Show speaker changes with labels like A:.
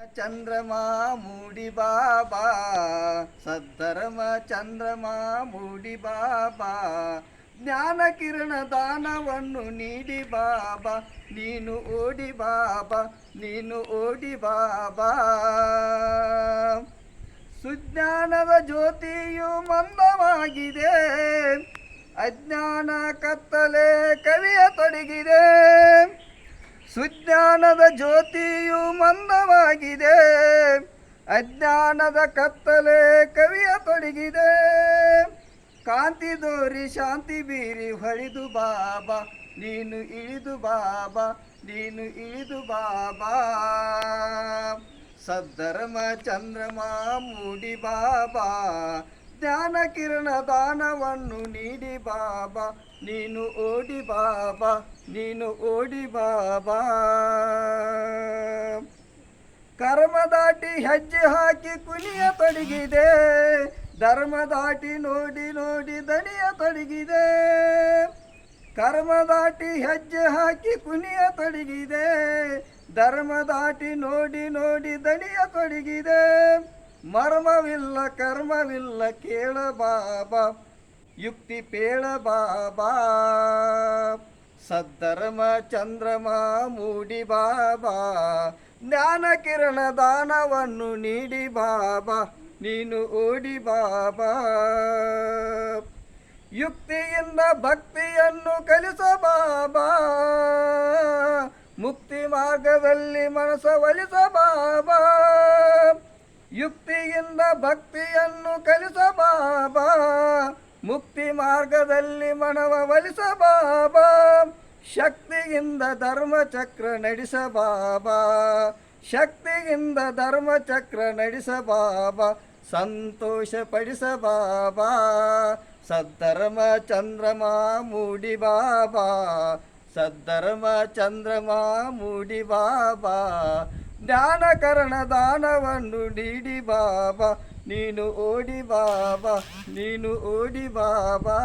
A: ಚಂದ್ರಮಾ ಮೂಡಿ ಬಾಬಾ ಸದ್ಧರ್ಮ ಚಂದ್ರಮಾ ಮೂಡಿ ಬಾಬಾ ಜ್ಞಾನ ಕಿರಣ ದಾನವನ್ನು ನೀಡಿ ಬಾಬಾ ನೀನು ಓಡಿ ಬಾಬಾ ನೀನು ಓಡಿ ಬಾಬಾ ಸುಜ್ಞಾನದ ಜ್ಯೋತಿಯು ಮಂದವಾಗಿದೆ ಅಜ್ಞಾನ ಕತ್ತಲೆ ಕವಿಯ ತೊಡಗಿದೆ ಸುಜ್ಞಾನದ ಜ್ಯೋತಿಯು ಮಂದವಾಗಿದೆ ಅಜ್ಞಾನದ ಕತ್ತಲೆ ಕವಿಯ ತೊಡಗಿದೆ ಕಾಂತಿ ದೋರಿ ಶಾಂತಿ ಬೀರಿ ಹೊಳಿದು ಬಾಬಾ ನೀನು ಇಳಿದು ಬಾಬಾ ನೀನು ಇಳಿದು ಬಾಬಾ ಸದ್ಧರ್ಮ ಚಂದ್ರಮ ಮೂಡಿ ಬಾಬಾ ಜ್ಞಾನ ಕಿರಣ ದಾನವನ್ನು ನೀಡಿ ಬಾಬಾ ನೀನು ಓಡಿ ಬಾಬಾ ನೀನು ಓಡಿ ಬಾಬಾ ಕರ್ಮ ದಾಟಿ ಹೆಜ್ಜೆ ಹಾಕಿ ಕುಣಿಯ ತೊಡಗಿದೆ ಧರ್ಮ ದಾಟಿ ನೋಡಿ ನೋಡಿ ದಣಿಯ ತೊಡಗಿದೆ ಕರ್ಮ ದಾಟಿ ಹೆಜ್ಜೆ ಹಾಕಿ ಕುಣಿಯ ತೊಡಗಿದೆ ಧರ್ಮ ದಾಟಿ ನೋಡಿ ನೋಡಿ ದಣಿಯ ತೊಡಗಿದೆ ಮರ್ಮವಿಲ್ಲ ಕರ್ಮವಿಲ್ಲ ಕೇಳ ಬಾಬಾ ಯುಕ್ತಿ ಪೇಳ ಬಾಬಾ ಸದ್ಧರ್ಮ ಚಂದ್ರಮ ಮೂಡಿ ಬಾಬಾ ಜ್ಞಾನ ಕಿರಣ ದಾನವನ್ನು ನೀಡಿ ಬಾಬಾ ನೀನು ಓಡಿ ಬಾಬಾ ಯುಕ್ತಿಯಿಂದ ಭಕ್ತಿಯನ್ನು ಕಲಿಸ ಬಾಬಾ ಮುಕ್ತಿ ಮಾರ್ಗದಲ್ಲಿ ಮನಸ್ಸ ಒಲಿಸ ಬಾಬಾ ಯುಕ್ತಿಯಿಂದ ಭಕ್ತಿಯನ್ನು ಕಲಿಸ ಬಾಬಾ ಮುಕ್ತಿ ಮಾರ್ಗದಲ್ಲಿ ಮನವ ಒಲಿಸ ಬಾಬಾ ಶಕ್ತಿಯಿಂದ ಧರ್ಮಚಕ್ರ ನಡೆಸ ಬಾಬಾ ಶಕ್ತಿಯಿಂದ ಧರ್ಮಚಕ್ರ ನಡೆಸ ಬಾಬಾ ಸಂತೋಷ ಪಡಿಸ ಬಾಬಾ ಸದ್ಧರ್ಮ ಚಂದ್ರಮ ಮೂಡಿ ಬಾಬಾ ಸದ್ಧರ್ಮ ಚಂದ್ರಮ ಮೂಡಿ ಬಾಬಾ ಜ್ಞಾನಕರಣ ದಾನವನ್ನು ನೀಡಿ ಬಾಬಾ ನೀನು ಓಡಿ ಬಾಬಾ ನೀನು ಓಡಿ ಬಾಬಾ